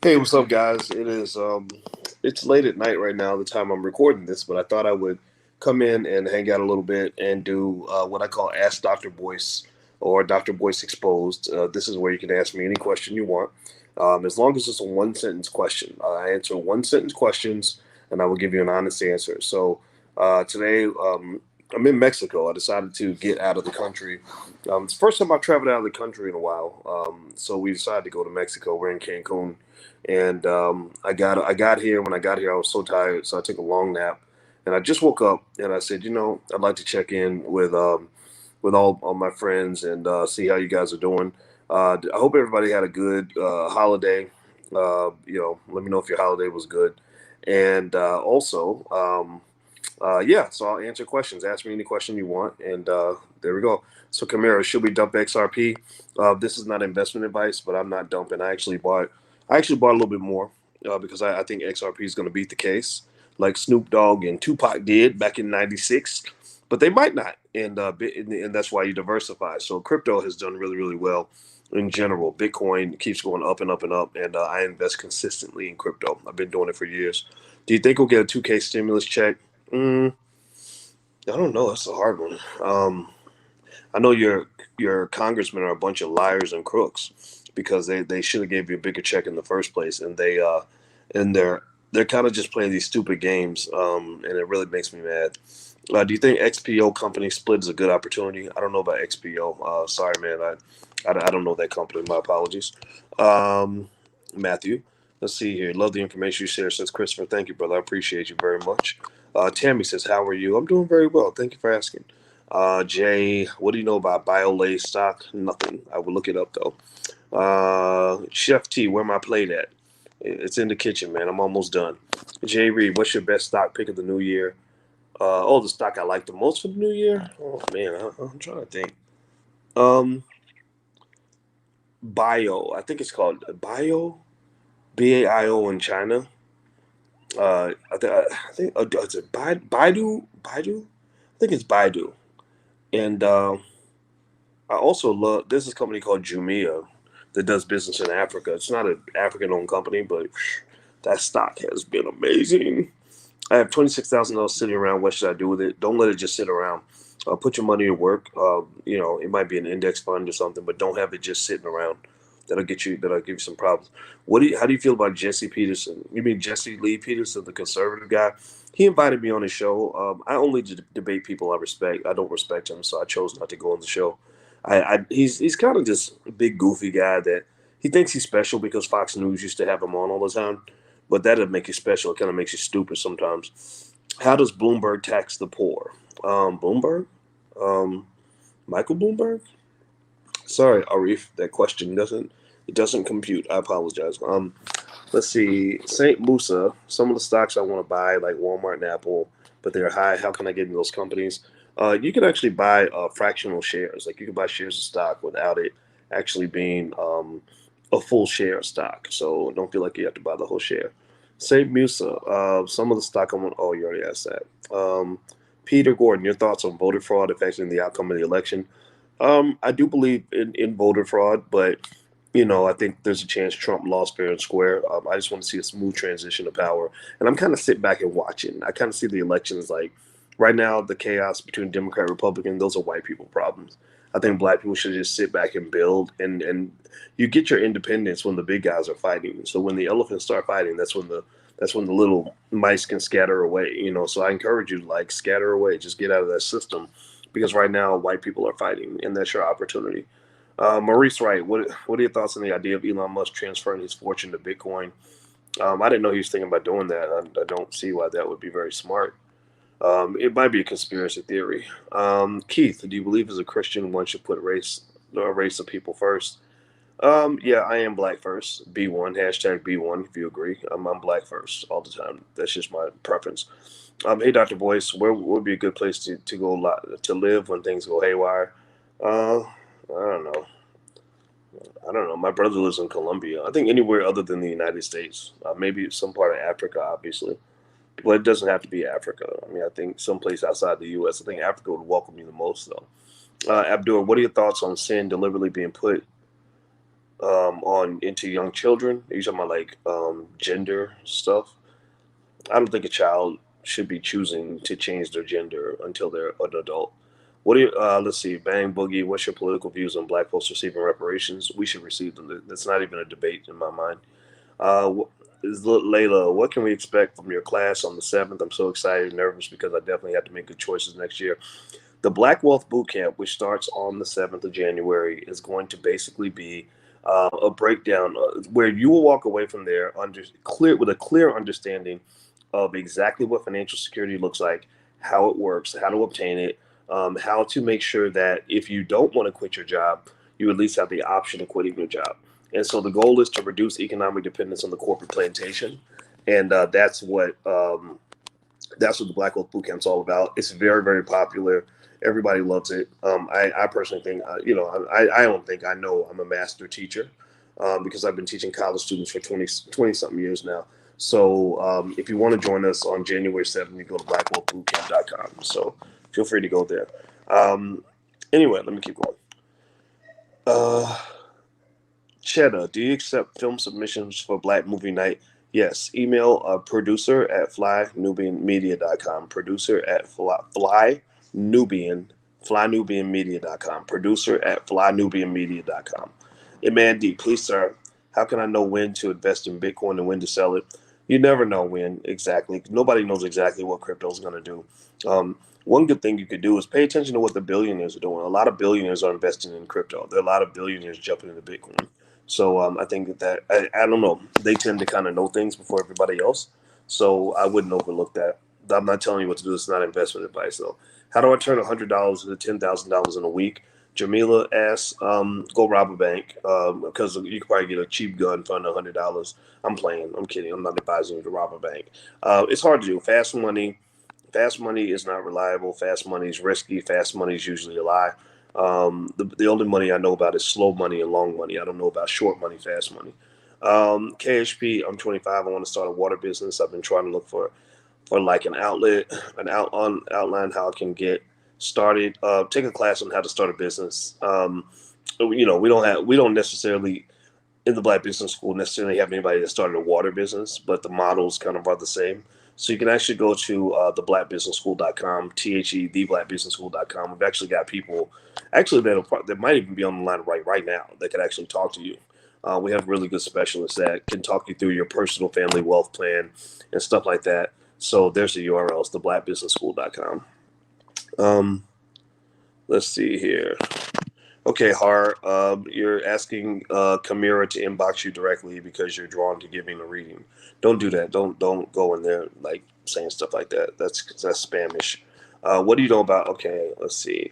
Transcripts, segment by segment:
Hey, what's up, guys? It's late at night right now, the time I'm recording this, but I thought I would come in and hang out a little bit and do what I call Ask Dr. Boyce or Dr. Boyce Exposed. This is where you can ask me any question you want, as long as it's a one sentence question. I answer one sentence questions, and I will give you an honest answer. So today, I'm in Mexico. I decided to get out of the country. It's the first time I've traveled out of the country in a while. So we decided to go to Mexico. We're in Cancun, and I got here. When I got here, I was so tired, so I took a long nap, and I just woke up, and I said, I'd like to check in with all my friends and see how you guys are doing. I hope everybody had a good holiday. Let me know if your holiday was good, and also. Yeah, so I'll answer questions. Ask me any question you want, and there we go. So, Camaro, should we dump XRP? This is not investment advice, but I'm not dumping. I actually bought a little bit more because I think XRP is going to beat the case, like Snoop Dogg and Tupac did back in '96. But they might not, and that's why you diversify. So, crypto has done really, really well in general. Bitcoin keeps going up and up and up, and I invest consistently in crypto. I've been doing it for years. Do you think we'll get a 2K stimulus check? Mm, I don't know. That's a hard one. I know your congressmen are a bunch of liars and crooks because they should have gave you a bigger check in the first place, and they're kind of just playing these stupid games, and it really makes me mad. Do you think XPO company split is a good opportunity? I don't know about XPO. Sorry, man. I don't know that company. My apologies. Um, Matthew, let's see here. Love the information you share, says Christopher. Thank you, brother. I appreciate you very much. Tammy says, "How are you?" I'm doing very well. Thank you for asking. Jay, what do you know about BioLay stock? Nothing. I will look it up though. Chef T, where my plate at? It's in the kitchen, man. I'm almost done. Jay Reed, what's your best stock pick of the new year? The stock I like the most for the new year? Oh man, I'm trying to think. Um, Bio, I think it's called Bio, Baio in China. I think is it Baidu? Baidu? I think it's Baidu. And I also love this is a company called Jumia that does business in Africa. It's not an African-owned company, but that stock has been amazing. I have $26,000 sitting around. What should I do with it? Don't let it just sit around. Put your money to work. It might be an index fund or something, but don't have it just sitting around. That'll give you some problems. How do you feel about Jesse Peterson? You mean Jesse Lee Peterson, the conservative guy? He invited me on his show. I only debate people I respect. I don't respect him, so I chose not to go on the show. He's kind of just a big goofy guy that he thinks he's special because Fox News used to have him on all the time, but that doesn't make you special. It kind of makes you stupid sometimes. How does Bloomberg tax the poor? Bloomberg, um, Michael Bloomberg. Sorry, Arif, that question doesn't compute. I apologize. Let's see. Saint Musa. Some of the stocks I want to buy, like Walmart and Apple, but they're high. How can I get in those companies? You can actually buy fractional shares. Like you can buy shares of stock without it actually being a full share of stock. So don't feel like you have to buy the whole share. Saint Musa. Some of the stock I want. Oh, you already asked that. Peter Gordon, your thoughts on voter fraud affecting the outcome of the election? I do believe in voter fraud, but I think there's a chance Trump lost fair and square. I just want to see a smooth transition of power, and I'm kind of sitting back and watching. I kind of see the elections like right now the chaos between Democrat and Republican. Those are white people problems. I think black people should just sit back and build, and you get your independence when the big guys are fighting. So when the elephants start fighting, that's when the little mice can scatter away. So I encourage you to like scatter away, just get out of that system because right now white people are fighting, and that's your opportunity. Maurice Wright, what are your thoughts on the idea of Elon Musk transferring his fortune to Bitcoin? I didn't know he was thinking about doing that. I don't see why that would be very smart. It might be a conspiracy theory. Keith, do you believe as a Christian one should put race of people first? Yeah, I am black first. B1 hashtag B1 if you agree. I'm black first all the time. That's just my preference. Hey, Dr. Boyce, where would be a good place to go to live when things go haywire? Uh, I don't know. I don't know. My brother lives in Colombia. I think anywhere other than the United States. Maybe some part of Africa, obviously. But it doesn't have to be Africa. I mean, I think someplace outside the U.S. I think Africa would welcome you the most, though. Abdur, what are your thoughts on sin deliberately being put on into young children. Are you talking about like gender stuff? I don't think a child should be choosing to change their gender until they're an adult. What do you? Let's see. Bang Boogie. What's your political views on black folks receiving reparations? We should receive them. That's not even a debate in my mind. Is Layla, what can we expect from your class on the 7th? I'm so excited and nervous because I definitely have to make good choices next year. The Black Wealth Boot Camp, which starts on the 7th of January, is going to basically be a breakdown where you will walk away from there with a clear understanding of exactly what financial security looks like, how it works, how to obtain it, how to make sure that if you don't want to quit your job, you at least have the option of quitting your job. And so the goal is to reduce economic dependence on the corporate plantation, and that's what the Black Wealth Bootcamp's all about. It's very, very popular. Everybody loves it. I personally think, I don't think I know I'm a master teacher because I've been teaching college students for 20 something years now. So if you want to join us on January 7th, you go to blackwealthbootcamp.com. So feel free to go there. Anyway, let me keep going. Cheddar, do you accept film submissions for Black Movie Night? Yes. Email producer at flynubianmedia.com. Producer at flynubianmedia.com. Producer at flynubianmedia.com. Hey, man, D, please, sir, how can I know when to invest in Bitcoin and when to sell it? You never know when exactly. Nobody knows exactly what crypto is going to do. One good thing you could do is pay attention to what the billionaires are doing. A lot of billionaires are investing in crypto. There are a lot of billionaires jumping into Bitcoin. So I think I don't know. They tend to kind of know things before everybody else. So I wouldn't overlook that. I'm not telling you what to do. It's not investment advice, though. How do I turn $100 into $10,000 in a week? Jamila asks, go rob a bank because you can probably get a cheap gun for under $100. I'm playing. I'm kidding. I'm not advising you to rob a bank. It's hard to do. Fast money is not reliable. Fast money is risky. Fast money is usually a lie. The only money I know about is slow money and long money. I don't know about short money, fast money. KHP, I'm 25. I want to start a water business. I've been trying to look for like an outlet, outline how I can get started. Take a class on how to start a business. We don't necessarily in the Black Business School necessarily have anybody that started a water business, but the models kind of are the same. So you can actually go to theblackbusinessschool.com, theblackbusinessschool.com. We've actually got people actually that might even be on the line right now that could actually talk to you. We have really good specialists that can talk you through your personal family wealth plan and stuff like that. So there's the URL. It's theblackbusinessschool.com. Let's see here. Okay, Har, you're asking Kamira to inbox you directly because you're drawn to giving a reading. Don't do that. Don't go in there like saying stuff like that. That's spamish. What do you know about? Okay, let's see.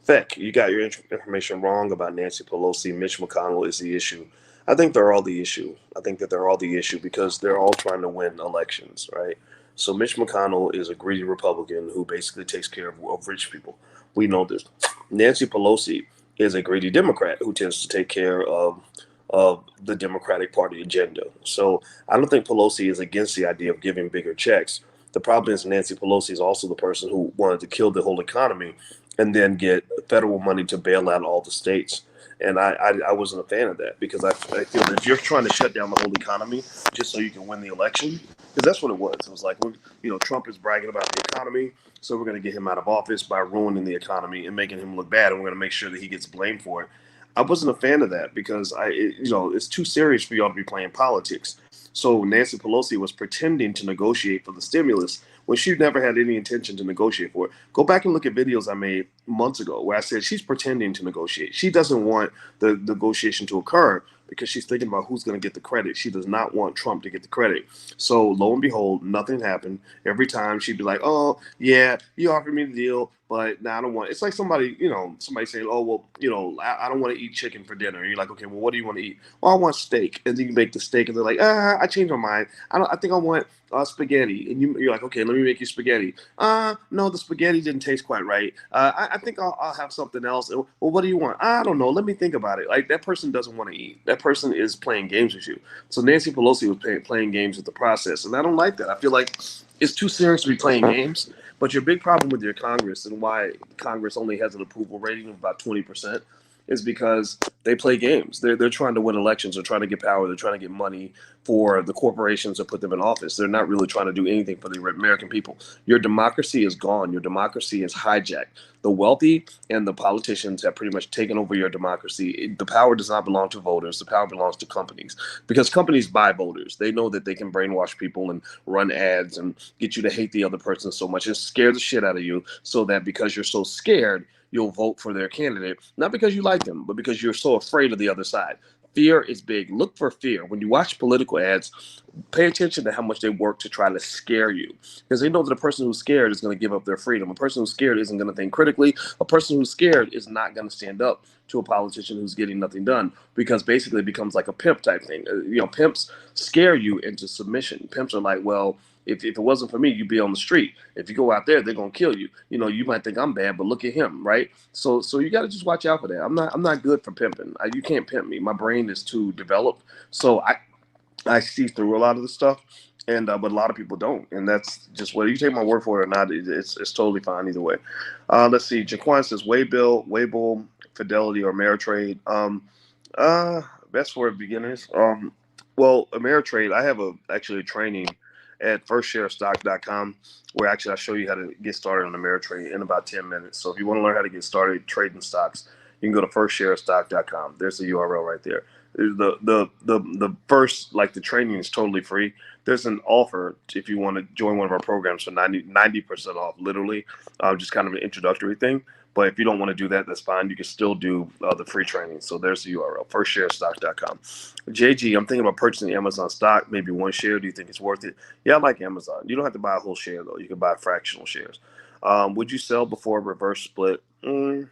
Feck, you got your information wrong about Nancy Pelosi. Mitch McConnell is the issue. I think they're all the issue. I think that they're all the issue because they're all trying to win elections, right? So Mitch McConnell is a greedy Republican who basically takes care of rich people. We know this. Nancy Pelosi is a greedy Democrat who tends to take care of the Democratic Party agenda. So I don't think Pelosi is against the idea of giving bigger checks. The problem is Nancy Pelosi is also the person who wanted to kill the whole economy and then get federal money to bail out all the states. And I wasn't a fan of that because I feel that if you're trying to shut down the whole economy just so you can win the election, because that's what it was. It was like, Trump is bragging about the economy, so we're going to get him out of office by ruining the economy and making him look bad, and we're going to make sure that he gets blamed for it. I wasn't a fan of that because it's too serious for y'all to be playing politics. So Nancy Pelosi was pretending to negotiate for the stimulus when she never had any intention to negotiate for it. Go back and look at videos I made months ago where I said she's pretending to negotiate. She doesn't want the negotiation to occur because she's thinking about who's going to get the credit. She does not want Trump to get the credit. So lo and behold, nothing happened. Every time she'd be like, "Oh yeah, you offered me the deal, but now I don't want." It's like somebody saying, "Oh well, I don't want to eat chicken for dinner." And you're like, "Okay, well, what do you want to eat?" "Well, I want steak." And then you make the steak, and they're like, I changed my mind. I think I want spaghetti." And you're like, "Okay, let me make you spaghetti." No, the spaghetti didn't taste quite right. I think I'll have something else. Well, what do you want? I don't know. Let me think about it. Like that person doesn't want to eat. That person is playing games with you. So Nancy Pelosi was playing games with the process, and I don't like that. I feel like it's too serious to be playing games. But your big problem with your Congress and why Congress only has an approval rating of about 20% is because they play games. They're trying to win elections. They're trying to get power. They're trying to get money for the corporations that put them in office. They're not really trying to do anything for the American people. Your democracy is gone. Your democracy is hijacked. The wealthy and the politicians have pretty much taken over your democracy. The power does not belong to voters. The power belongs to companies, because companies buy voters. They know that they can brainwash people and run ads and get you to hate the other person so much and scare the shit out of you, so that because you're so scared, you'll vote for their candidate, not because you like them, but because you're so afraid of the other side. Fear is big. Look for fear. When you watch political ads, pay attention to how much they work to try to scare you, because they know that a person who's scared is going to give up their freedom. A person who's scared isn't going to think critically. A person who's scared is not going to stand up to a politician who's getting nothing done, because basically it becomes like a pimp type thing. Pimps scare you into submission. Pimps are like, well, if it wasn't for me, you'd be on the street. If you go out there, they're gonna kill you. You might think I'm bad, but look at him, right? So you got to just watch out for that. I'm not good for pimping. You can't pimp me. My brain is too developed. So I see through a lot of the stuff, and but a lot of people don't, and that's just whether you take my word for it or not. It's totally fine either way. Let's see. Jaquan says Waybill, Fidelity, or Ameritrade. Best for beginners. Well, Ameritrade. I have actually a training at firstsharestock.com where actually I show you how to get started on Ameritrade in about 10 minutes. So if you want to learn how to get started trading stocks, you can go to firstsharestock.com. There's the URL right there. The first, like, the training is totally free. There's an offer if you want to join one of our programs for 90% off, literally, just kind of an introductory thing. But if you don't want to do that, that's fine. You can still do the free training. So there's the URL, firstsharestock.com. JG, I'm thinking about purchasing Amazon stock, maybe one share. Do you think it's worth it? Yeah, I like Amazon. You don't have to buy a whole share, though. You can buy fractional shares. Would you sell before a reverse split? No,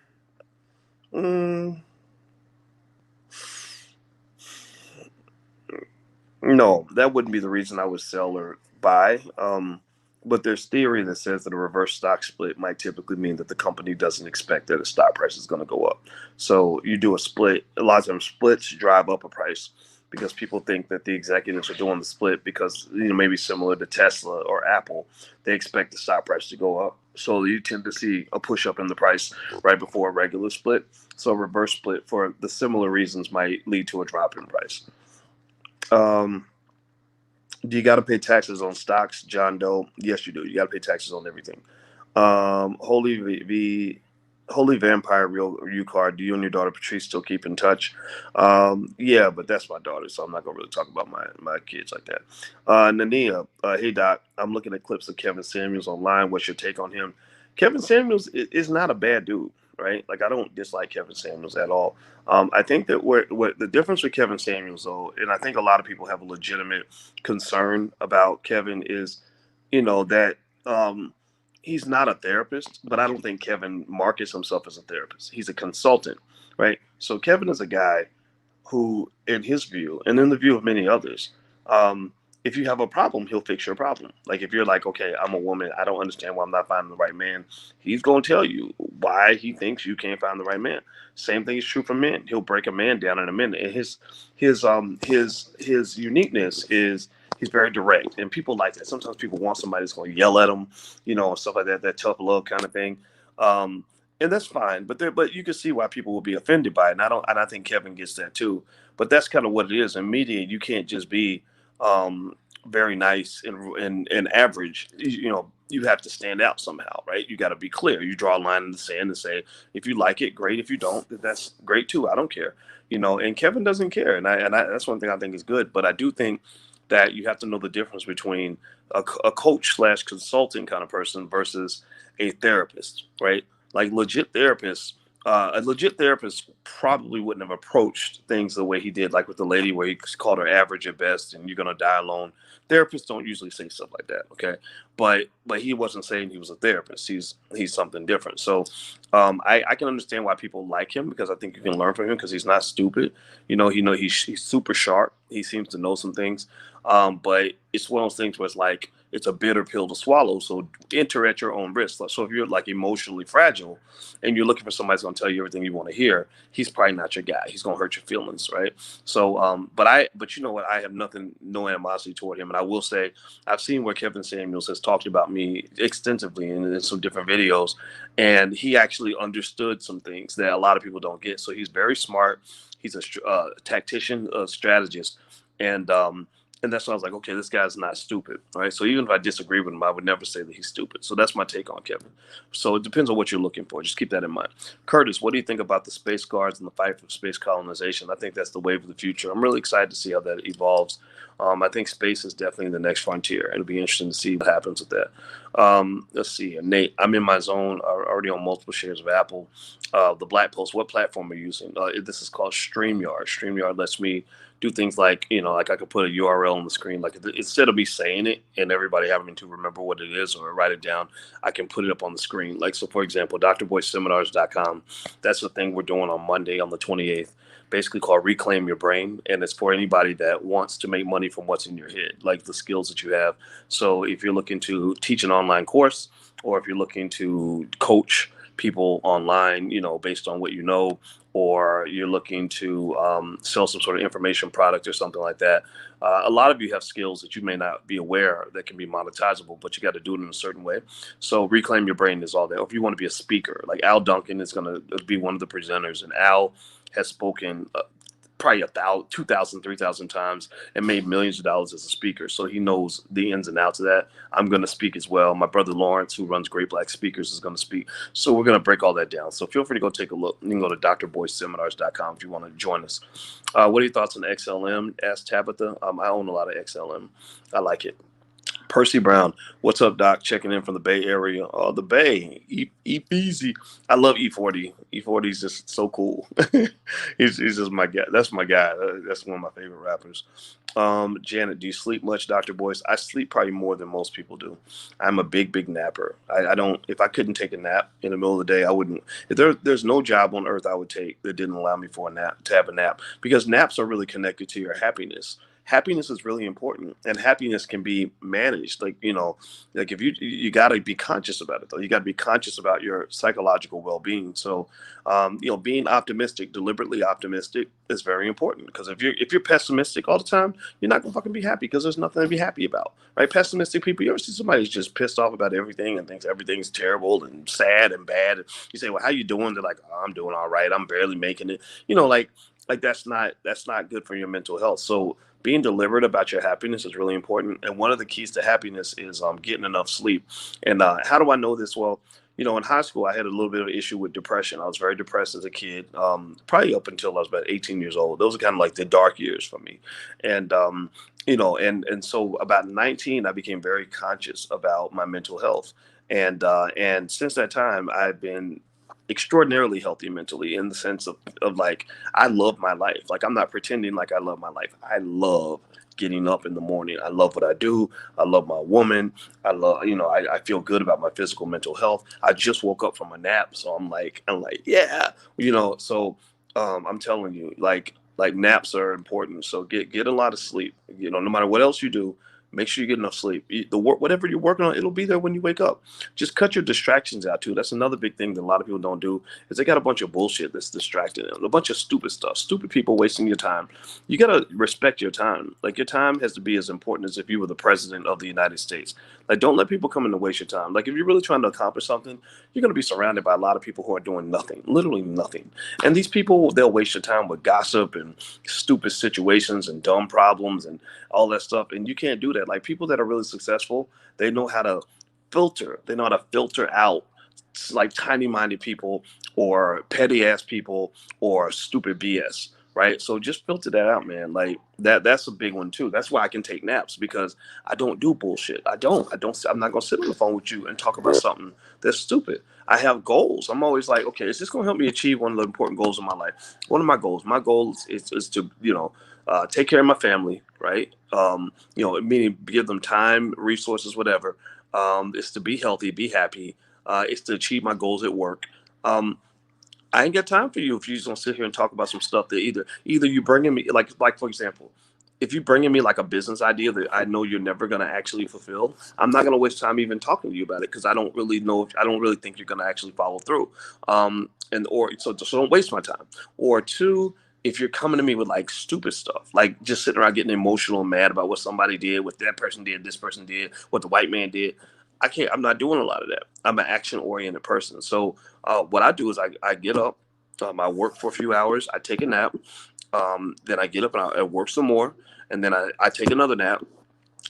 that wouldn't be the reason I would sell or buy. But there's theory that says that a reverse stock split might typically mean that the company doesn't expect that the stock price is going to go up. So you do a split. A lot of times splits drive up a price because people think that the executives are doing the split because, maybe similar to Tesla or Apple, they expect the stock price to go up. So you tend to see a push up in the price right before a regular split. So a reverse split for the similar reasons might lead to a drop in price. Do you got to pay taxes on stocks, John Doe? Yes, you do. You got to pay taxes on everything. Holy Vampire Real U card. Do you and your daughter Patrice still keep in touch? Yeah, but that's my daughter, so I'm not gonna really talk about my kids like that. Nania, hey Doc, I'm looking at clips of Kevin Samuels online. What's your take on him? Kevin Samuels is not a bad dude, right? Like, I don't dislike Kevin Samuels at all. I think that what the difference with Kevin Samuels, though, and I think a lot of people have a legitimate concern about Kevin, is, that he's not a therapist, but I don't think Kevin markets himself as a therapist. He's a consultant, right? So Kevin is a guy who, in his view, and in the view of many others, if you have a problem, he'll fix your problem. Like, if you're like, okay, I'm a woman, I don't understand why I'm not finding the right man, he's going to tell you why he thinks you can't find the right man. Same thing is true for men. He'll break a man down in a minute. And his uniqueness is he's very direct, and people like that. Sometimes people want somebody that's going to yell at them, and stuff like that, that tough love kind of thing. And that's fine, but you can see why people will be offended by it. And I think Kevin gets that too. But that's kind of what it is in media. You can't just be very nice and average. You have to stand out somehow, right? You got to be clear. You draw a line in the sand and say, if you like it, great. If you don't, that's great too. I don't care. And Kevin doesn't care, and that's one thing I think is good. But I do think that you have to know the difference between a coach / consultant kind of person versus a therapist, right? Like, a legit therapist probably wouldn't have approached things the way he did, like with the lady where he called her average at best and you're going to die alone. Therapists don't usually say stuff like that, okay? But he wasn't saying he was a therapist. He's something different. So I can understand why people like him, because I think you can learn from him, because he's not stupid. He's super sharp. He seems to know some things. But it's one of those things where it's like, it's a bitter pill to swallow. So enter at your own risk. So if you're like emotionally fragile and you're looking for somebody who's going to tell you everything you want to hear, he's probably not your guy. He's going to hurt your feelings, right? So, but you know what? I have no animosity toward him. And I will say, I've seen where Kevin Samuels has talked talked about me extensively in some different videos, and he actually understood some things that a lot of people don't get. So he's very smart. He's a tactician, a strategist, and um, and that's why I was like, okay, this guy's not stupid, right? So even if I disagree with him, I would never say that he's stupid. So that's my take on Kevin. So it depends on what you're looking for. Just keep that in mind. Curtis, what do you think about the space guards and the fight for space colonization? I think that's the wave of the future. I'm really excited to see how that evolves. I think space is definitely the next frontier. It'll be interesting to see what happens with that. Let's see, Nate. I'm in my zone. Already on multiple shares of Apple. The Black Post. What platform are you using? This is called StreamYard. StreamYard lets me do things like, like I could put a URL on the screen. Like instead of me saying it and everybody having to remember what it is or write it down, I can put it up on the screen. Like, so for example, drboyseminars.com. That's the thing we're doing on Monday on the 28th. Basically called Reclaim Your Brain, and it's for anybody that wants to make money from what's in your head, like the skills that you have. So if you're looking to teach an online course, or if you're looking to coach people online, based on what you know, or you're looking to sell some sort of information product or something like that. A lot of you have skills that you may not be aware that can be monetizable, but you got to do it in a certain way. So Reclaim Your Brain is all that. Or if you want to be a speaker, like Al Duncan is going to be one of the presenters, and Al has spoken probably 1,000, 2,000, 3,000 times and made millions of dollars as a speaker. So he knows the ins and outs of that. I'm going to speak as well. My brother Lawrence, who runs Great Black Speakers, is going to speak. So we're going to break all that down. So feel free to go take a look. You can go to drboyseminars.com if you want to join us. What are your thoughts on XLM? Ask Tabitha. I own a lot of XLM. I like it. Percy Brown, what's up, Doc? Checking in from the Bay Area. Oh, the Bay, easy. I love E40. E40 is just so cool. he's just my guy. That's my guy. That's one of my favorite rappers. Janet, do you sleep much, Dr. Boyce? I sleep probably more than most people do. I'm a big napper. I don't. If I couldn't take a nap in the middle of the day, I wouldn't. If there's no job on earth I would take that didn't allow me for a nap, to have a nap, because naps are really connected to your happiness. Happiness is really important, and happiness can be managed. Like if you got to be conscious about it, though. You got to be conscious about your psychological well-being. So being optimistic, deliberately optimistic, is very important, because if you're pessimistic all the time, you're not gonna fucking be happy, because there's nothing to be happy about, right? Pessimistic people, you ever see somebody who's just pissed off about everything and thinks everything's terrible and sad and bad? You say, well, how you doing? They're like, oh, I'm doing all right, I'm barely making it. Like that's not good for your mental health. So being deliberate about your happiness is really important. And one of the keys to happiness is getting enough sleep. And how do I know this? Well, in high school, I had a little bit of an issue with depression. I was very depressed as a kid, probably up until I was about 18 years old. Those are kind of like the dark years for me. And, and so about 19, I became very conscious about my mental health. And since that time, I've been extraordinarily healthy mentally, in the sense of like, I love my life. Like, I'm not pretending like I love my life. I love getting up in the morning. I love what I do. I love my woman. I love, I feel good about my physical, mental health. I just woke up from a nap. So I'm like, yeah, so I'm telling you, like naps are important. So get a lot of sleep, no matter what else you do. Make sure you get enough sleep. Whatever you're working on, it'll be there when you wake up. Just cut your distractions out too. That's another big thing that a lot of people don't do, is they got a bunch of bullshit that's distracting them. A bunch of stupid stuff, stupid people wasting your time. You got to respect your time. Like, your time has to be as important as if you were the president of the United States. Like, don't let people come in to waste your time. Like, if you're really trying to accomplish something, you're going to be surrounded by a lot of people who are doing nothing, literally nothing. And these people, they'll waste your time with gossip and stupid situations and dumb problems and all that stuff. And you can't do that. Like, people that are really successful, they know how to filter. They know how to filter out like tiny-minded people or petty-ass people or stupid BS. Right. So just filter that out, man. Like that's a big one too. That's why I can take naps, because I don't do bullshit. I'm not gonna sit on the phone with you and talk about something that's stupid. I have goals. I'm always like, okay, is this gonna help me achieve one of the important goals of my life? One of my goals is to, take care of my family, right? Meaning give them time, resources, whatever. Is to be healthy, be happy. Is to achieve my goals at work. I ain't got time for you if you're just gonna sit here and talk about some stuff that either you bringing me, like for example, if you bringing me like a business idea that I know you're never gonna actually fulfill, I'm not gonna waste time even talking to you about it, because I don't really think you're gonna actually follow through. So don't waste my time. Or two, if you're coming to me with like stupid stuff, like just sitting around getting emotional and mad about what somebody did, what that person did, this person did, what the white man did, I'm not doing a lot of that. I'm an action oriented person. So what I do is I get up, I work for a few hours, I take a nap, then I get up and I work some more, and then I take another nap,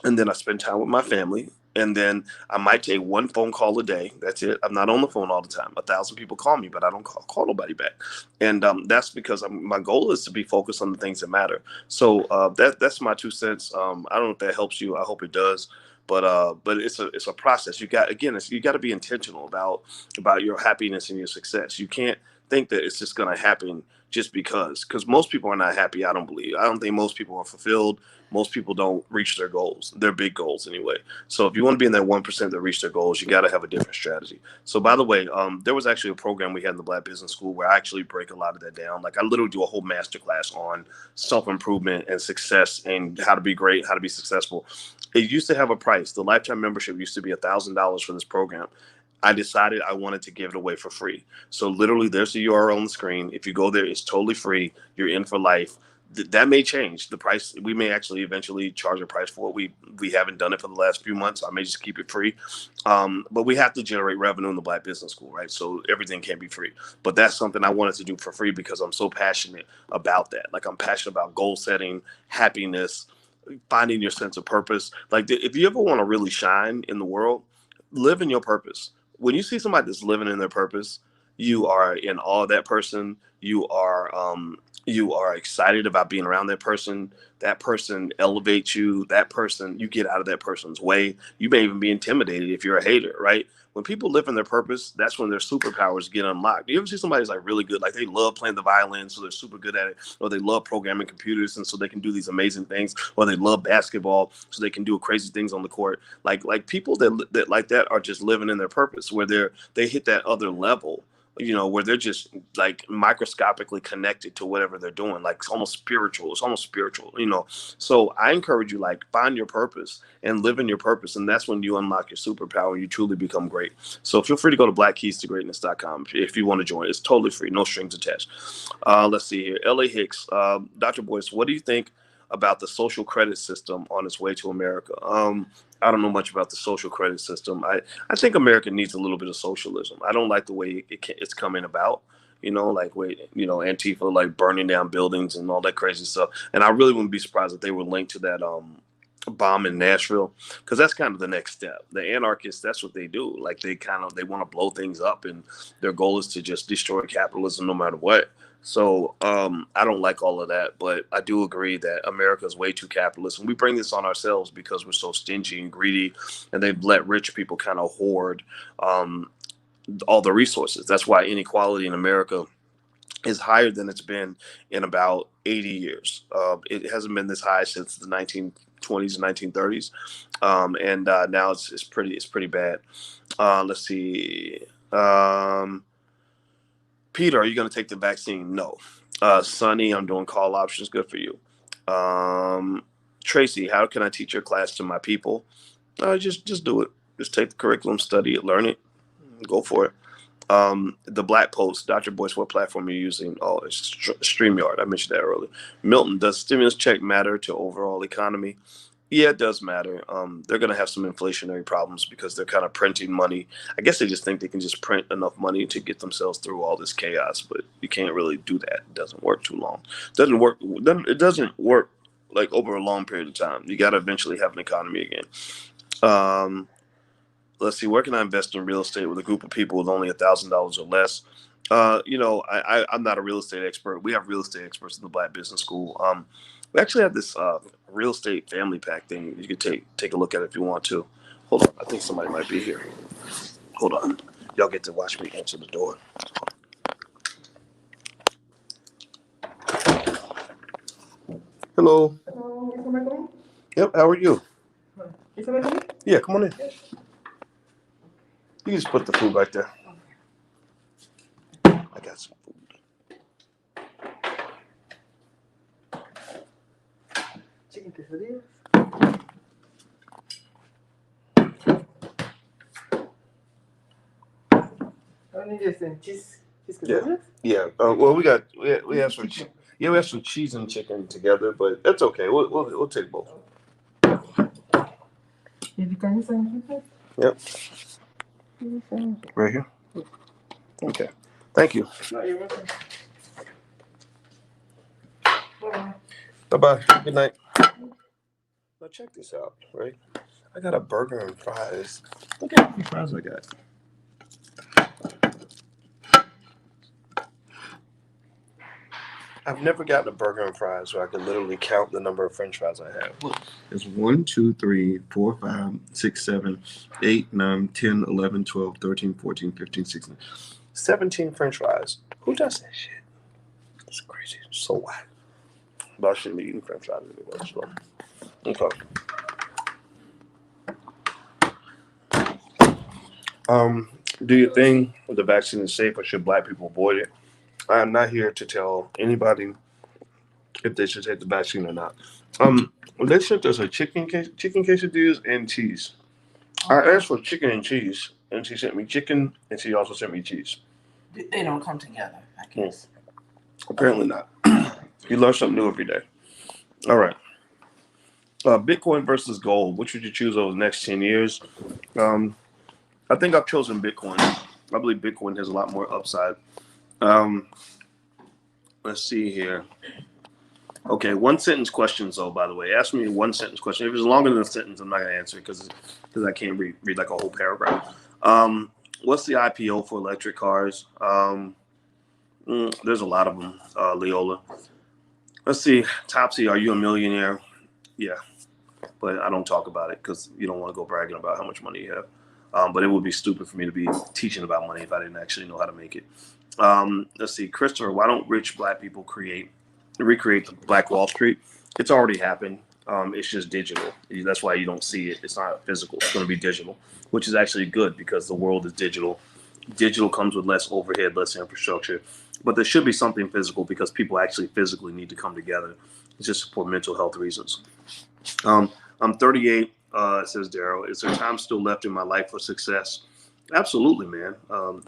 and then I spend time with my family. And then I might take one phone call a day. That's it. I'm not on the phone all the time. 1,000 people call me, but I don't call nobody back. And that's because my goal is to be focused on the things that matter. So that's my 2 cents. I don't know if that helps you. I hope it does. But it's a process. You got to be intentional about your happiness and your success. You can't think that it's just going to happen just because most people are not happy. I don't think most people are fulfilled. Most people don't reach their goals, their big goals anyway. So if you want to be in that 1% that reach their goals, you got to have a different strategy. So by the way, there was actually a program we had in the Black Business School where I actually break a lot of that down. Like I literally do a whole masterclass on self-improvement and success and how to be great, how to be successful. It used to have a price. The lifetime membership used to be $1,000 for this program. I decided I wanted to give it away for free. So literally there's the URL on the screen. If you go there, it's totally free. You're in for life. That may change the price. We may actually eventually charge a price for it. We haven't done it for the last few months. I may just keep it free. But we have to generate revenue in the Black Business School, right? So everything can't be free. But that's something I wanted to do for free because I'm so passionate about that. Like I'm passionate about goal setting, happiness, finding your sense of purpose. Like if you ever want to really shine in the world, live in your purpose. When you see somebody that's living in their purpose, you are in awe of that person. You are excited about being around that person. That person elevates you. That person, you get out of that person's way. You may even be intimidated if you're a hater, right? When people live in their purpose, that's when their superpowers get unlocked. You ever see somebody who's like really good, like they love playing the violin, so they're super good at it, or they love programming computers, and so they can do these amazing things, or they love basketball, so they can do crazy things on the court. Like people that like that are just living in their purpose, where they hit that other level, where they're just like microscopically connected to whatever they're doing, like it's almost spiritual. So I encourage you, like, find your purpose and live in your purpose. And that's when you unlock your superpower and you truly become great. So feel free to go to blackkeystogreatness.com if you want to join. It's totally free, no strings attached. Let's see here. LA Hicks, Dr. Boyce, what do you think about the social credit system on its way to America? I don't know much about the social credit system. I think America needs a little bit of socialism. I don't like the way it's coming about. Antifa like burning down buildings and all that crazy stuff. And I really wouldn't be surprised if they were linked to that bomb in Nashville, because that's kind of the next step. The anarchists, that's what they do. Like they want to blow things up, and their goal is to just destroy capitalism no matter what. So I don't like all of that, but I do agree that America is way too capitalist, and we bring this on ourselves because we're so stingy and greedy, and they've let rich people kind of hoard all the resources. That's why inequality in America is higher than it's been in about 80 years. It hasn't been this high since the 1920s and 1930s, and now it's pretty bad. Let's see. Peter, are you going to take the vaccine? No. Sonny, I'm doing call options. Good for you. Tracy, how can I teach your class to my people? Just do it. Just take the curriculum, study it, learn it, go for it. The Black Post, Dr. Boyce, what platform are you using? Oh, it's StreamYard. I mentioned that earlier. Milton, does stimulus check matter to overall economy? Yeah, it does matter. They're going to have some inflationary problems because they're kind of printing money. I guess they just think they can just print enough money to get themselves through all this chaos, but you can't really do that. It doesn't work too long. It doesn't work like over a long period of time. You got to eventually have an economy again. Let's see, where can I invest in real estate with a group of people with only $1,000 or less? I'm not a real estate expert. We have real estate experts in the Black Business School. We actually have this real estate family pack thing. You could take a look at it if you want to. Hold on, I think somebody might be here. Hold on, y'all get to watch me answer the door. Hello. Yep. How are you? Yeah, come on in. You can just put the food right there. I got some food. Chicken quesadillas. I need some cheese quesadillas. Yeah. Well, we have some. We have some cheese and chicken together, but that's okay. We'll take both. Yep. Right here. Okay. Thank you. No, you're welcome. Bye-bye. Good night. Now check this out, right? I got a burger and fries. Look at how many fries I got. I've never gotten a burger and fries where I can literally count the number of French fries I have. It's 1, 2, 3, 4, 5, 6, 7, 8, 9, 10, 11, 12, 13, 14, 15, 16, 17 French fries. Who does that shit? It's crazy. It's so whack. But I shouldn't be eating French fries anyway. So. Okay. Do you think the vaccine is safe or should black people avoid it? I am not here to tell anybody if they should take the vaccine or not. They sent us a chicken quesadillas and cheese. I asked for chicken and cheese, and she sent me chicken, and she also sent me cheese. They don't come together, I guess. Apparently not. You learn something new every day. All right. Bitcoin versus gold. Which would you choose over the next 10 years? I think I've chosen Bitcoin. I believe Bitcoin has a lot more upside. Let's see here. Okay, one sentence questions though, by the way. Ask me a one sentence question. If it's longer than a sentence, I'm not going to answer it because I can't read like a whole paragraph. What's the IPO for electric cars? There's a lot of them, Leola. Let's see. Topsy, are you a millionaire? Yeah, but I don't talk about it because you don't want to go bragging about how much money you have. But it would be stupid for me to be teaching about money if I didn't actually know how to make it. Let's see. Christopher, why don't rich black people recreate the Black Wall Street? It's already happened. It's just digital. That's why you don't see it. It's not physical. It's going to be digital, which is actually good because the world is digital. Digital comes with less overhead, less infrastructure. But there should be something physical because people actually physically need to come together. It's just for mental health reasons. I'm 38, says Daryl. Is there time still left in my life for success? Absolutely, man.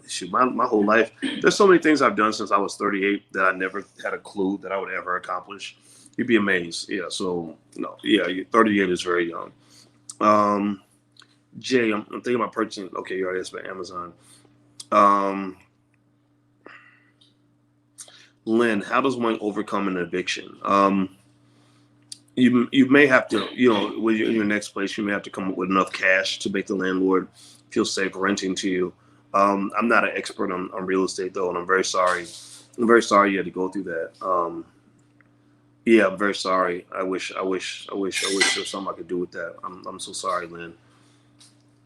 Shoot, my whole life, there's so many things I've done since I was 38 that I never had a clue that I would ever accomplish. You'd be amazed. Yeah, so, no, yeah, 38 is very young. Jay, I'm thinking about purchasing. Okay, you already asked about Amazon. Lynn, how does one overcome an eviction? You may have to, when you're in your next place, you may have to come up with enough cash to make the landlord feel safe renting to you. I'm not an expert on real estate though, and I'm very sorry. I'm very sorry you had to go through that. Yeah, I'm very sorry. I wish there was something I could do with that. I'm so sorry, Lynn.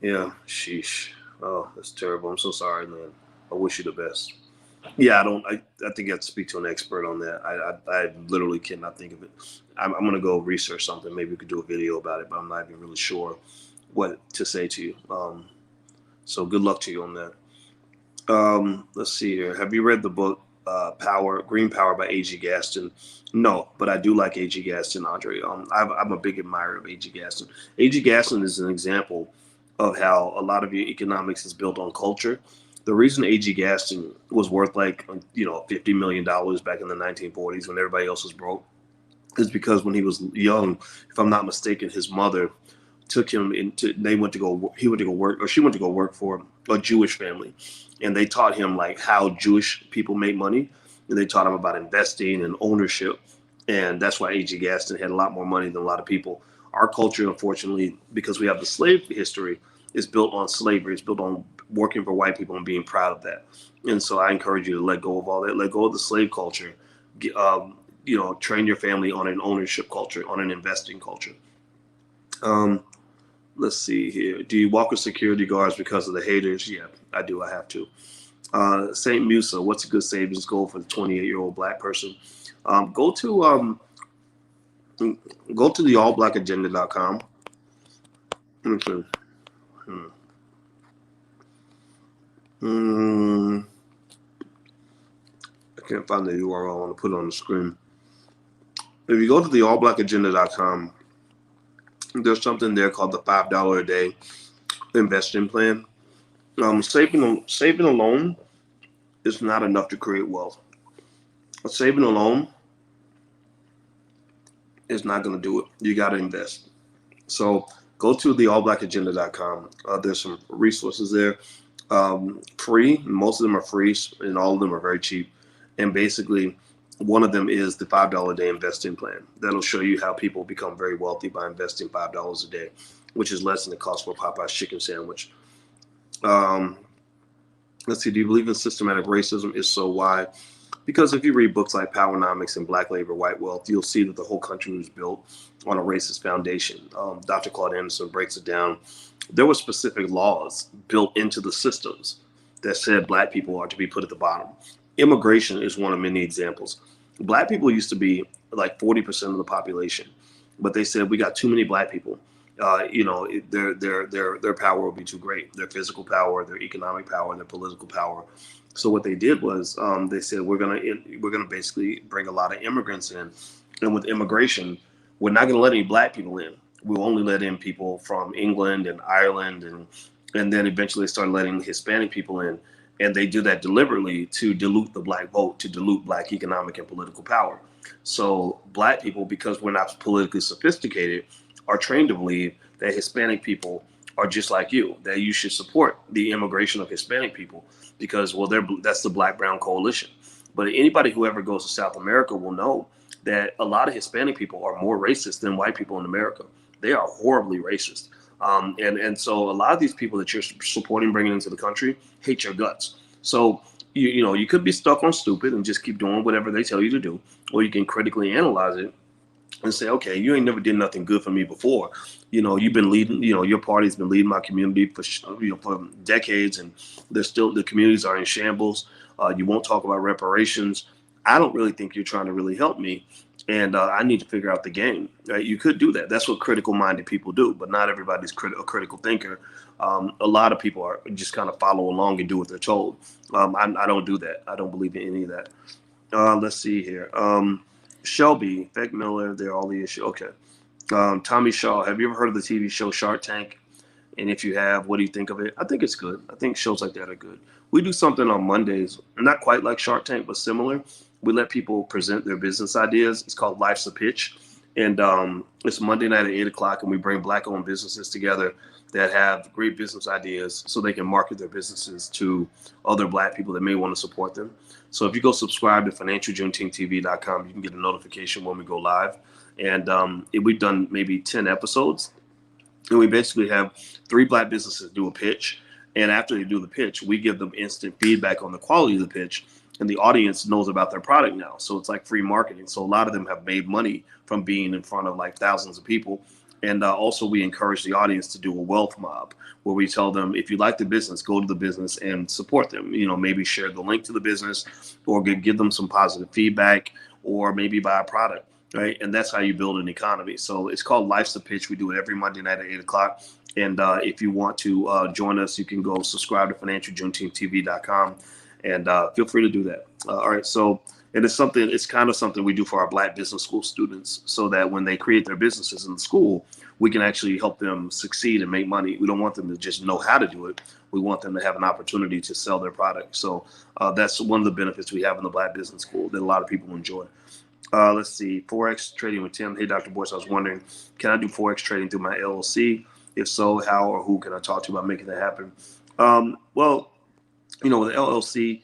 Yeah, sheesh. Oh, that's terrible. I'm so sorry, Lynn. I wish you the best. Yeah, I think you have to speak to an expert on that. I literally cannot think of it. I'm going to go research something. Maybe we could do a video about it, but I'm not even really sure what to say to you. So good luck to you on that. Let's see here. Have you read the book Green Power by A.G. Gaston? No, but I do like A.G. Gaston, Andre. I'm a big admirer of A.G. Gaston. A.G. Gaston is an example of how a lot of your economics is built on culture. The reason A.G. Gaston was worth $50 million back in the 1940s when everybody else was broke is because when he was young, if I'm not mistaken, his mother took him into. He went to go work, or she went to go work for a Jewish family, and they taught him like how Jewish people make money, and they taught him about investing and ownership, and that's why A.G. Gaston had a lot more money than a lot of people. Our culture, unfortunately, because we have the slave history, is built on slavery. It's built on working for white people and being proud of that. And so I encourage you to let go of all that. Let go of the slave culture. Train your family on an ownership culture, on an investing culture. Let's see here. Do you walk with security guards because of the haters? Yeah, I do. I have to. St. Musa, what's a good savings goal for the 28-year-old black person? Go to the allblackagenda.com. Okay. I can't find the URL. I want to put it on the screen. If you go to the allblackagenda.com, there's something there called the $5 a day investing plan. Saving alone is not enough to create wealth. Saving alone is not going to do it. You got to invest. So Go to the allblackagenda.com. There's some resources there, free. Most of them are free, and all of them are very cheap. And basically, one of them is the $5 a day investing plan. That'll show you how people become very wealthy by investing $5 a day, which is less than the cost for a Popeye's chicken sandwich. Um, let's see. Do you believe in systematic racism? If so, why? Because if you read books like Powernomics and Black Labor, White Wealth, you'll see that the whole country was built on a racist foundation. Dr. Claude Anderson breaks it down. There were specific laws built into the systems that said black people are to be put at the bottom. Immigration is one of many examples. Black people used to be like 40% of the population, but they said we got too many black people. Their power will be too great. Their physical power, their economic power, their political power. So what they did was they said we're gonna basically bring a lot of immigrants in, and with immigration, we're not gonna let any black people in. We'll only let in people from England and Ireland, and then eventually start letting Hispanic people in, and they do that deliberately to dilute the black vote, to dilute black economic and political power. So black people, because we're not politically sophisticated, are trained to believe that Hispanic people are just like you, that you should support the immigration of Hispanic people because, well, that's the Black Brown Coalition. But anybody who ever goes to South America will know that a lot of Hispanic people are more racist than white people in America. They are horribly racist. And so a lot of these people that you're supporting bringing into the country hate your guts. So you could be stuck on stupid and just keep doing whatever they tell you to do, or you can critically analyze it and say, okay, you ain't never did nothing good for me before. You've been leading, your party's been leading my community for decades, and the communities are in shambles. You won't talk about reparations. I don't really think you're trying to really help me, and I need to figure out the game. Right? You could do that. That's what critical-minded people do, but not everybody's a critical thinker. A lot of people are just kind of follow along and do what they're told. I don't do that. I don't believe in any of that. Let's see here. Shelby, Beck Miller, they're all the issue. Okay. Tommy Shaw, have you ever heard of the TV show Shark Tank? And if you have, what do you think of it? I think it's good. I think shows like that are good. We do something on Mondays, not quite like Shark Tank, but similar. We let people present their business ideas. It's called Life's a Pitch. And it's Monday night at 8 o'clock, and we bring black-owned businesses together that have great business ideas so they can market their businesses to other black people that may want to support them. So if you go subscribe to financialjuneteenth.tv.com, you can get a notification when we go live. And we've done maybe 10 episodes. And we basically have 3 black businesses do a pitch. And after they do the pitch, we give them instant feedback on the quality of the pitch. And the audience knows about their product now. So it's like free marketing. So a lot of them have made money from being in front of like thousands of people. And also we encourage the audience to do a wealth mob where we tell them, if you like the business, go to the business and support them. Maybe share the link to the business or give them some positive feedback or maybe buy a product. Right. And that's how you build an economy. So it's called Life's a Pitch. We do it every Monday night at 8 o'clock. And if you want to join us, you can go subscribe to financialjuneteenth.tv.com and feel free to do that. All right. So it's kind of something we do for our black business school students so that when they create their businesses in the school, we can actually help them succeed and make money. We don't want them to just know how to do it. We want them to have an opportunity to sell their product. So that's one of the benefits we have in the Black Business School that a lot of people enjoy. Let's see. Forex trading with Tim. Hey, Dr. Boyce, I was wondering, can I do Forex trading through my LLC? If so, how or who can I talk to about making that happen? Well, with the LLC,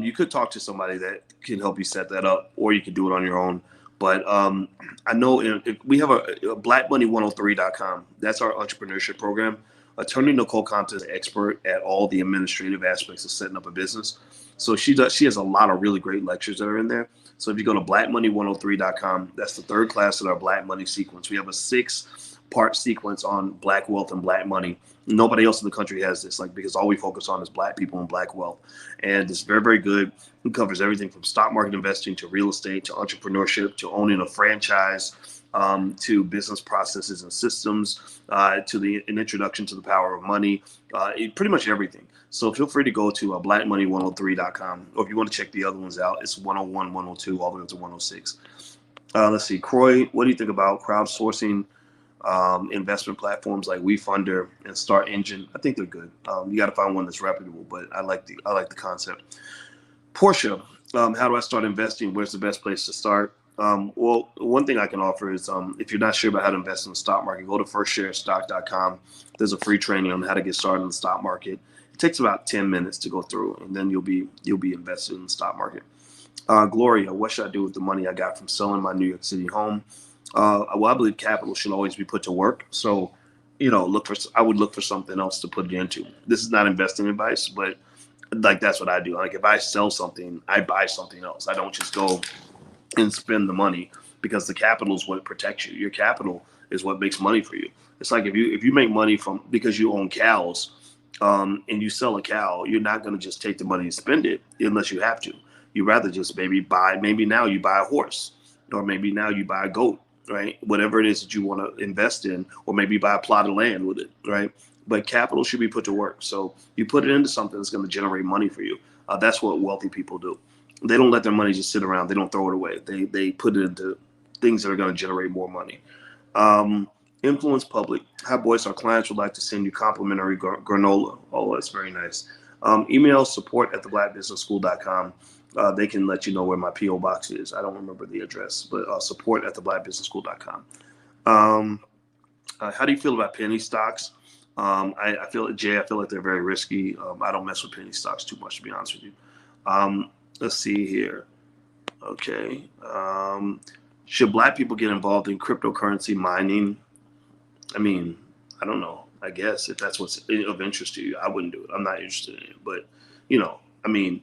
you could talk to somebody that can help you set that up, or you can do it on your own. But I know we have a blackmoney103.com. That's our entrepreneurship program. Attorney Nicole Compton is an expert at all the administrative aspects of setting up a business. So she has a lot of really great lectures that are in there. So if you go to blackmoney103.com, that's the 3rd class in our Black Money sequence. We have a 6-part sequence on black wealth and black money. Nobody else in the country has this, because all we focus on is black people and black wealth. And it's very, very good. It covers everything from stock market investing to real estate to entrepreneurship to owning a franchise, to business processes and systems, to an introduction to the power of money, pretty much everything. So feel free to go to blackmoney103.com. Or if you want to check the other ones out, it's 101, 102, all the way up to 106. Let's see. Croy, what do you think about crowdsourcing investment platforms like WeFunder and Start Engine? I think they're good. You got to find one that's reputable, but I like the concept. Portia, how do I start investing? Where's the best place to start? Well, one thing I can offer is if you're not sure about how to invest in the stock market, go to firstsharestock.com. There's a free training on how to get started in the stock market. It takes about 10 minutes to go through, and then you'll be invested in the stock market. Gloria, what should I do with the money I got from selling my New York City home? Well, I believe capital should always be put to work. So, I would look for something else to put it into. This is not investing advice, but like that's what I do. Like if I sell something, I buy something else. I don't just go and spend the money because the capital is what protects you. Your capital is what makes money for you. It's like if you make money from because you own cows, and you sell a cow, you're not going to just take the money and spend it unless you have to. You rather just maybe now you buy a horse, or maybe now you buy a goat, right? Whatever it is that you want to invest in, or maybe buy a plot of land with it, right? But capital should be put to work. So you put it into something that's going to generate money for you. That's what wealthy people do. They don't let their money just sit around. They don't throw it away. They put it into things that are going to generate more money. Um, Influence public. Hi, Boyce. Our clients would like to send you complimentary granola. Oh, that's very nice. Email support at theblackbusinessschool.com. They can let you know where my P.O. box is. I don't remember the address, but support at theblackbusinessschool.com. Um, how do you feel about penny stocks? I feel like they're very risky. I don't mess with penny stocks too much, to be honest with you. Let's see here. Okay. Should black people get involved in cryptocurrency mining? I mean, I don't know. I guess if that's what's of interest to you, I wouldn't do it. I'm not interested in it. But, I mean,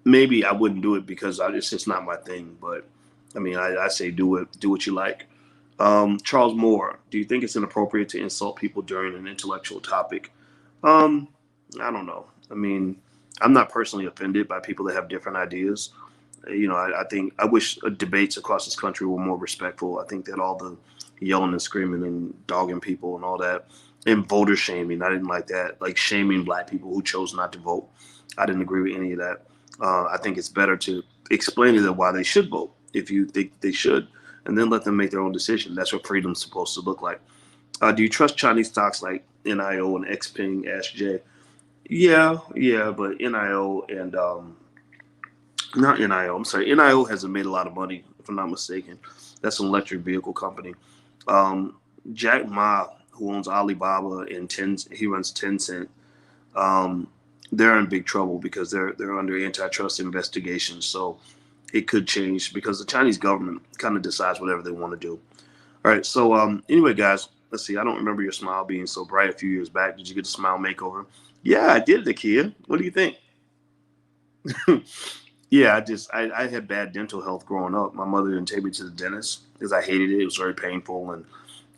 maybe I wouldn't do it because it's just not my thing. But, I mean, I say do it. Do what you like. Charles Moore, do you think it's inappropriate to insult people during an intellectual topic? Um, I don't know. I mean, I'm not personally offended by people that have different ideas. I think I wish debates across this country were more respectful. I think that all the yelling and screaming and dogging people and all that, and voter shaming, I didn't like that. Like shaming black people who chose not to vote, I didn't agree with any of that. I think it's better to explain to them why they should vote if you think they should, and then let them make their own decision. That's what freedom's supposed to look like. Do you trust Chinese stocks like NIO and Xpeng? Ask Jay. Yeah, but NIO and not NIO. I'm sorry. NIO hasn't made a lot of money, if I'm not mistaken. That's an electric vehicle company. Um, Jack Ma, who owns Alibaba and he runs Tencent. Um, they're in big trouble because they're under antitrust investigations. So it could change because the Chinese government kind of decides whatever they want to do. All right. So anyway, guys, let's see. I don't remember your smile being so bright a few years back. Did you get a smile makeover? Yeah, I did, Akia. What do you think? Yeah, I had bad dental health growing up. My mother didn't take me to the dentist because I hated it. It was very painful, and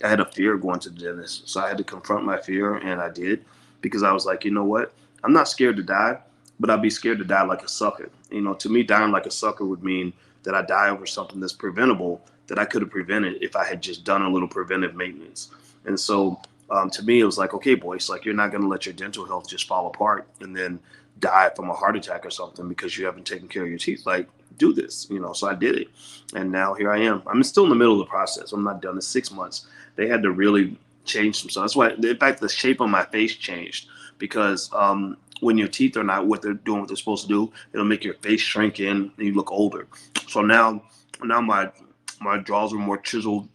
I had a fear of going to the dentist. So I had to confront my fear, and I did because I was like, you know what? I'm not scared to die, but I'd be scared to die like a sucker. To me, dying like a sucker would mean that I die over something that's preventable that I could have prevented if I had just done a little preventive maintenance. And so to me, it was like, okay, boys, like you're not going to let your dental health just fall apart and then die from a heart attack or something because you haven't taken care of your teeth. Like, do this. So I did it, and now here I am. I'm still in the middle of the process. I'm not done. It's 6 months. They had to really change some stuff. That's why, in fact, the shape of my face changed because when your teeth are not what they're doing, what they're supposed to do, it'll make your face shrink in and you look older. So now my jaws are more chiseled.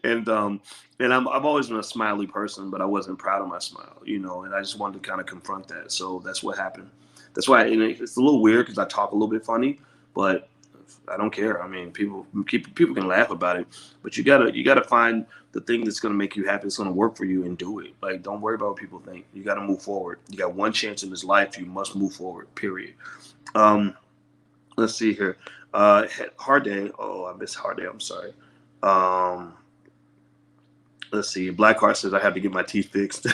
and I've always been a smiley person, but I wasn't proud of my smile, and I just wanted to kind of confront that. So that's what happened. That's why it's a little weird because I talk a little bit funny, but I don't care. I mean, people can laugh about it, but you gotta find the thing that's gonna make you happy. It's gonna work for you and do it. Like, don't worry about what people think. You got to move forward. You got one chance in this life. You must move forward. Period. Um, let's see here. Hard day. Oh, I missed hard day. I'm sorry. Um, let's see. Blackheart says I have to get my teeth fixed.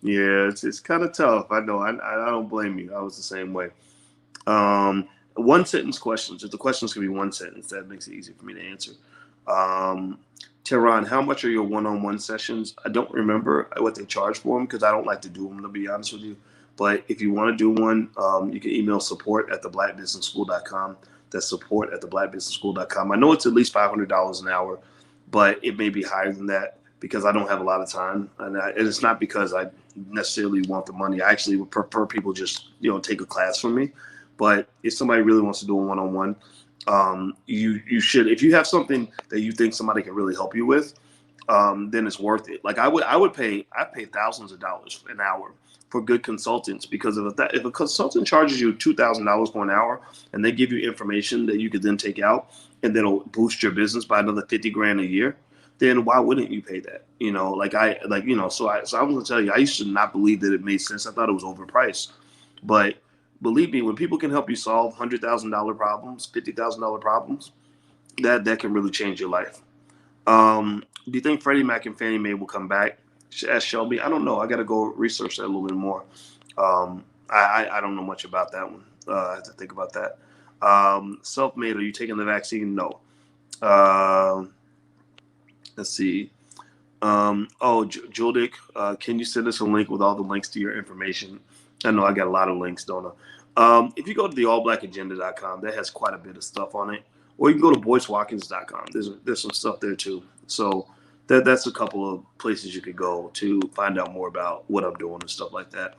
Yeah, it's kind of tough. I know. I don't blame you. I was the same way. One sentence questions. If the questions can be one sentence, that makes it easy for me to answer. Um, Tehran, how much are your one-on-one sessions? I don't remember what they charge for them because I don't like to do them, to be honest with you. But if you want to do one, you can email support at theblackbusinessschool.com. That's support at theblackbusinessschool.com. I know it's at least $500 an hour, but it may be higher than that because I don't have a lot of time. And it's not because I necessarily want the money. I actually would prefer people just, take a class from me. But if somebody really wants to do a one-on-one, You should, if you have something that you think somebody can really help you with, then it's worth it. Like I pay thousands of dollars an hour for good consultants, because if a consultant charges you $2,000 for an hour and they give you information that you could then take out and that'll boost your business by another 50 grand a year, then why wouldn't you pay that? So I was gonna tell you, I used to not believe that it made sense. I thought it was overpriced, but believe me, when people can help you solve $100,000 problems, $50,000 problems, that can really change your life. Do you think Freddie Mac and Fannie Mae will come back? Asked Shelby. I don't know. I got to go research that a little bit more. I don't know much about that one. I have to think about that. Self-made. Are you taking the vaccine? No. Uh, let's see. Juldik, can you send us a link with all the links to your information? I know I got a lot of links, don't I? If you go to the allblackagenda.com, that has quite a bit of stuff on it. Or you can go to boycewatkins.com. There's some stuff there too. So that's a couple of places you could go to find out more about what I'm doing and stuff like that.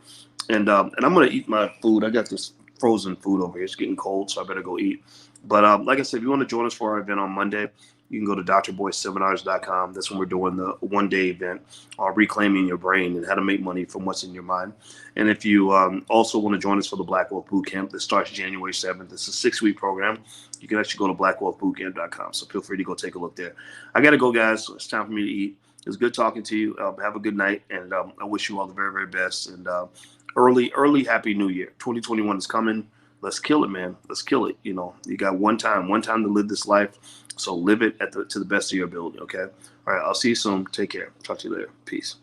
And I'm gonna eat my food. I got this frozen food over here. It's getting cold, so I better go eat. But like I said, if you want to join us for our event on Monday, you can go to drboyceseminars.com. That's when we're doing the one-day event on reclaiming your brain and how to make money from what's in your mind. And if you also want to join us for the Black Wealth Bootcamp that starts January 7th, it's a 6-week program. You can actually go to blackwealthbootcamp.com. So feel free to go take a look there. I got to go, guys. It's time for me to eat. It was good talking to you. Have a good night. And I wish you all the very, very best. And early Happy New Year. 2021 is coming. Let's kill it, man. Let's kill it. You got one time to live this life. So live it to the best of your ability. Okay. All right. I'll see you soon. Take care. Talk to you later. Peace.